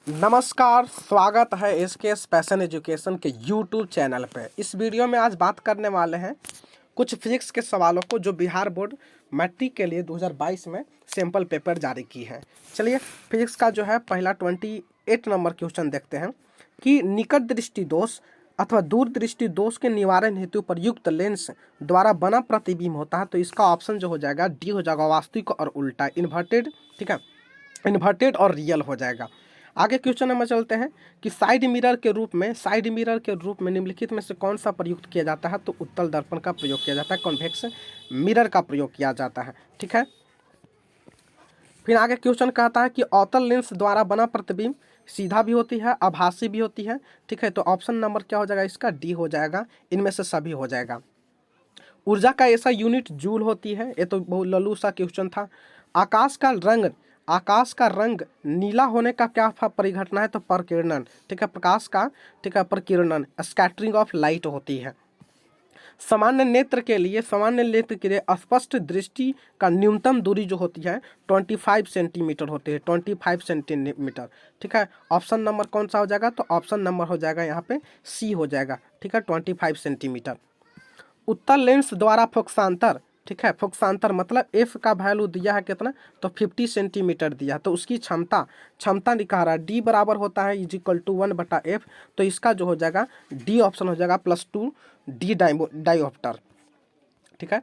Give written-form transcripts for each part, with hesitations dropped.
नमस्कार, स्वागत है एसकेएस पैशन एजुकेशन के यूट्यूब चैनल पे। इस वीडियो में आज बात करने वाले हैं कुछ फिजिक्स के सवालों को जो बिहार बोर्ड मैट्रिक के लिए 2022 में सैंपल पेपर जारी की है। चलिए फिजिक्स का जो है पहला 28 नंबर क्वेश्चन देखते हैं कि निकट दृष्टि दोष अथवा दूर दृष्टि दोष के निवारण हेतु प्रयुक्त लेंस द्वारा बना प्रतिबिंब होता है। तो इसका ऑप्शन जो हो जाएगा डी हो जाएगा, वास्तविक और उल्टा, इन्वर्टेड, ठीक है, इन्वर्टेड और रियल हो जाएगा। आगे क्वेश्चन नंबर चलते हैं कि साइड मिरर के रूप में निम्नलिखित में से कौन सा प्रयुक्त किया जाता है। तो उत्तल दर्पण का प्रयोग किया जाता है, कॉन्वेक्स मिरर का प्रयोग किया जाता है, ठीक है। फिर आगे क्वेश्चन कहता है कि अवतल लेंस द्वारा बना प्रतिबिंब सीधा भी होती है, आभासी भी होती है, ठीक है। तो ऑप्शन नंबर क्या हो जाएगा इसका, डी हो जाएगा, इनमें से सभी हो जाएगा। ऊर्जा का ऐसा यूनिट जूल होती है, ये तो बहुत लल्लू सा क्वेश्चन था। आकाश का रंग नीला होने का क्या परिघटना है। तो प्रकिरणन, ठीक है, प्रकाश का, ठीक है, प्रकिरणन, स्कैटरिंग ऑफ लाइट होती है। सामान्य नेत्र के लिए स्पष्ट दृष्टि का न्यूनतम दूरी जो होती है 25 सेंटीमीटर होती है, 25 सेंटीमीटर, ठीक है। ऑप्शन नंबर कौन सा हो जाएगा, तो ऑप्शन नंबर हो जाएगा यहाँ पे सी हो जाएगा, ठीक है, 25 सेंटीमीटर। उत्तल लेंस द्वारा फोकसांतर, ठीक है, फोकसांतर मतलब एफ का वैल्यू दिया है कितना, तो 50 सेंटीमीटर दिया, तो उसकी क्षमता दिखा रहा है डी बराबर होता है =1/f। तो इसका जो हो जाएगा डी ऑप्शन हो जाएगा +2 डी डायोप्टर, ठीक है।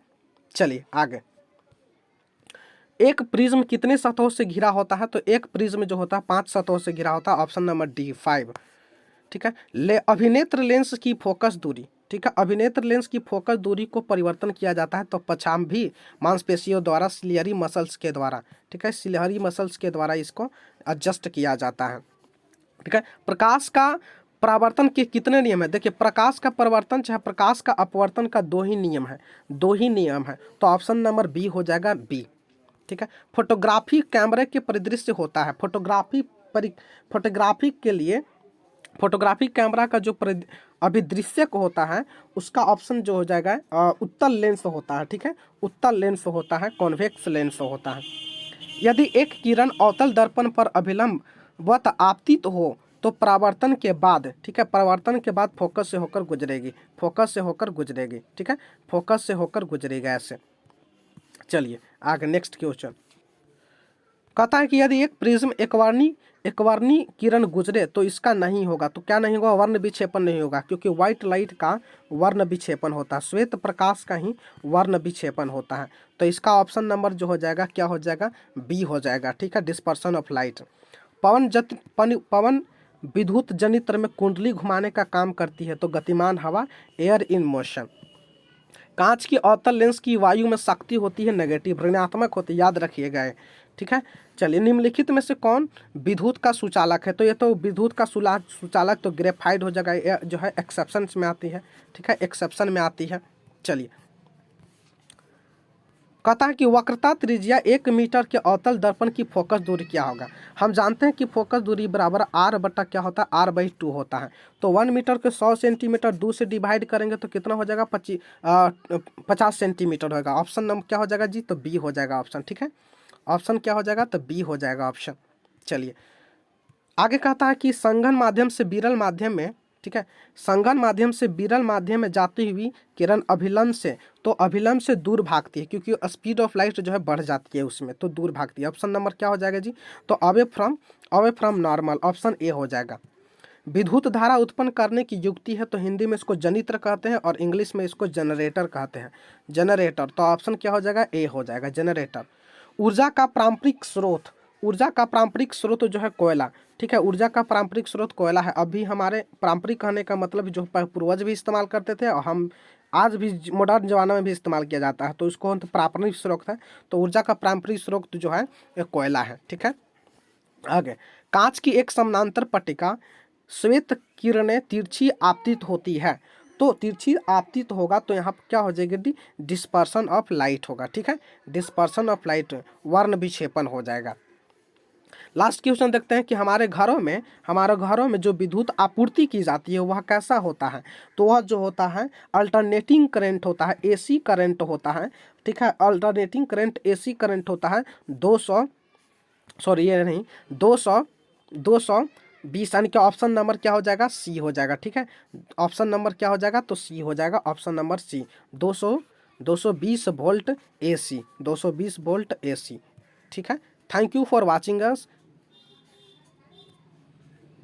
चलिए आगे, एक प्रिज्म कितने सतहों से घिरा होता है। तो एक प्रिज्म जो होता है 5 सतहों से घिरा होता है, ऑप्शन नंबर डी 5, ठीक है। अभिनेत्र लेंस की फोकस दूरी, ठीक है, अभिनेत्र लेंस की फोकस दूरी को परिवर्तन किया जाता है तो पछांभी मांसपेशियों द्वारा, सिलियरी मसल्स के द्वारा, ठीक है, सिलियरी मसल्स के द्वारा इसको एडजस्ट किया जाता है, ठीक है। प्रकाश का परावर्तन के कितने नियम है। देखिए प्रकाश का परिवर्तन चाहे प्रकाश का अपवर्तन का दो ही नियम है, तो ऑप्शन नंबर बी हो जाएगा, बी, ठीक है। फोटोग्राफी कैमरे के परिदृश्य होता है, फोटोग्राफी कैमरा का जो अभिदृश्यक होता है उसका ऑप्शन जो हो जाएगा उत्तल लेंस होता है, ठीक है, उत्तल लेंस होता है, कॉन्वेक्स लेंस होता है। यदि एक किरण अवतल दर्पण पर अभिलंबवत आपतित हो तो परावर्तन के बाद, ठीक है, परावर्तन के बाद फोकस से होकर गुजरेगी, ठीक है, फोकस से होकर गुजरेगा ऐसे। चलिए आगे नेक्स्ट क्वेश्चन कहता है कि यदि एक प्रिज्म एकवर्णी किरण गुजरे तो इसका नहीं होगा। तो क्या नहीं होगा, वर्ण विक्षेपण नहीं होगा, क्योंकि व्हाइट लाइट का वर्ण विक्षेपन होता है, श्वेत प्रकाश का ही वर्ण विक्षेपन होता है। तो इसका ऑप्शन नंबर जो हो जाएगा क्या हो जाएगा, बी हो जाएगा, ठीक है, डिस्पर्सन ऑफ लाइट। पवन विद्युत जनित्र में कुंडली घुमाने का काम करती है, तो गतिमान हवा, एयर इन मोशन। कांच की अवतल लेंस की वायु में शक्ति होती है नेगेटिव, ऋणात्मक होती है, याद रखिएगा, ठीक है। चलिए निम्नलिखित में से कौन विद्युत का सुचालक है। तो ये तो विद्युत का सुचालक तो ग्रेफाइट हो जाएगा, जो है एक्सेप्शन में आती है, ठीक है, एक्सेप्शन में आती है। चलिए कहता है कि वक्रता त्रिज्या 1 मीटर के अवतल दर्पण की फोकस दूरी क्या होगा। हम जानते हैं कि फोकस दूरी बराबर r बटा क्या होता है, r/2 होता है। तो 1 मीटर के 100 सेंटीमीटर 2 से डिवाइड करेंगे तो कितना हो जाएगा, 50 सेंटीमीटर होगा। ऑप्शन नंबर क्या हो जाएगा जी, तो बी हो जाएगा ऑप्शन, ठीक है, ऑप्शन क्या हो जाएगा, तो बी हो जाएगा ऑप्शन। चलिए आगे कहता है कि संघन माध्यम से विरल माध्यम में, ठीक है, संघन माध्यम से विरल माध्यम में जाती हुई किरण अभिलंब से दूर भागती है, क्योंकि स्पीड ऑफ लाइट जो है बढ़ जाती है उसमें, तो दूर भागती है। ऑप्शन नंबर क्या हो जाएगा जी, तो away from normal, option A हो जाएगा। विद्युत धारा उत्पन्न करने की युक्ति है, तो हिंदी में इसको जनित्र कहते हैं और इंग्लिश में इसको जनरेटर कहते हैं, जनरेटर। तो ऑप्शन क्या हो जाएगा, ए हो जाएगा, जनरेटर। ऊर्जा का पारंपरिक स्रोत जो है कोयला, ठीक है, ऊर्जा का पारंपरिक स्रोत कोयला है। अभी हमारे पारंपरिक कहने का मतलब जो पूर्वज भी इस्तेमाल करते थे और हम आज भी मॉडर्न जमाना में भी इस्तेमाल किया जाता है, तो इसको हम पारंपरिक स्रोत है। तो ऊर्जा का पारंपरिक स्रोत जो है ये कोयला है, ठीक है। आगे, कांच की एक समानांतर पट्टिका श्वेत किरणें तिरछी आपतित होती है, तो तिरछी आपतित होगा तो यहाँ पर क्या हो जाएगी, डिस्पर्सन ऑफ लाइट होगा, ठीक है, डिस्पर्सन ऑफ लाइट, वर्ण विक्षेपण हो जाएगा। लास्ट क्वेश्चन देखते हैं कि हमारे घरों में जो विद्युत आपूर्ति की जाती है वह कैसा होता है। तो वह जो होता है अल्टरनेटिंग करंट होता है, एसी करंट होता है, ठीक है, अल्टरनेटिंग करंट एसी करंट होता है 200 20 यानी कि ऑप्शन नंबर क्या हो जाएगा, सी हो जाएगा। ठीक है, ऑप्शन नंबर क्या हो जाएगा, तो सी हो जाएगा, option number C. 220 volt AC, 220 volt AC। ठीक है, thank you for watching us.